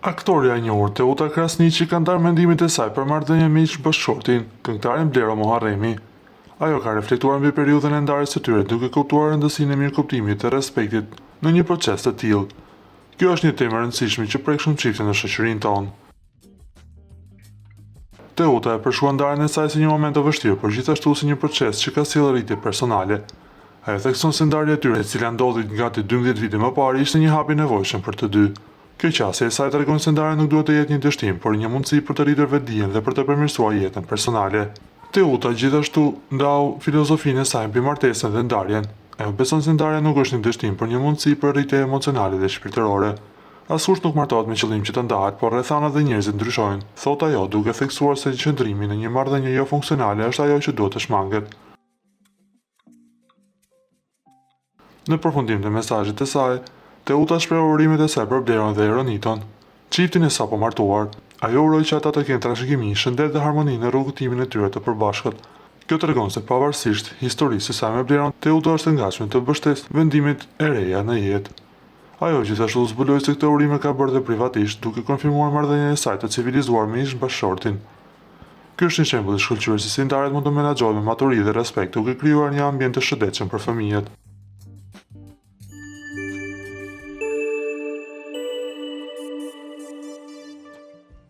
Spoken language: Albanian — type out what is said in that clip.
Aktoria e njohur Teuta Krasniqi ka ndarë mendimet e saj për marrëdhënien me ish bashkëshortin, këngëtarin Blero Muharremi. Ajo ka reflektuar mbi periudhën e ndarjes së tyre duke kuptuar rëndësinë e mirëkuptimit të respektit në një proces të tillë. Kjo është një temë e rëndësishme që prek shumë çifte në shoqërinë tonë. Teuta e përshkrua ndarjen e saj si një moment të vështirë, por gjithashtu si një proces që ka sjellë rritje personale. Ajo thekson se ndarja e tyre, e cila ndodhi gati 12 vite më parë, ishte një hap i nevojshëm për të dy. Kjo qasje e saj tregon se ndarja nuk duhet të jetë një dështim, por një mundësi për të rritur vetdijen dhe për të përmirësuar jetën personale. Teuta gjithashtu ndau filozofinë e saj mbi martesën dhe ndarjen. Ajo beson se ndarja nuk është një dështim, por një mundësi për rritje emocionale dhe shpirtërore. Askush nuk martohet me qëllim që të ndahet, por rrethanat dhe njerëzit ndryshojnë, thot ajo, duke theksuar se qëndrimi në një marrëdhënie jo funksionale është ajo që duhet të shmanget. Në përfundim të mesazhit të saj, Teuta shpreh urimet e saj për Bleron dhe Eroniton, çiftin e sapo martuar. Ajo uroi që ata të kenë trashëgimi, shëndet dhe harmoni në rrugëtimin e tyre të përbashkët. Kjo tregon se pavarësisht historisë së saj me Bleron, Teuta është e ngatshme të mbështesë vendimet e reja në jetë. Ajo gjithashtu zbuloi se këto urime ka bërë dhe privatisht, duke konfirmuar marrëdhënien e saj të civilizuar me ish bashkëshortin. Ky është një shembull i shkëlqyer se si ndarjet mund të menaxhohen me maturi dhe respekt, duke krijuar një ambient të shëndetshëm për fëmijët.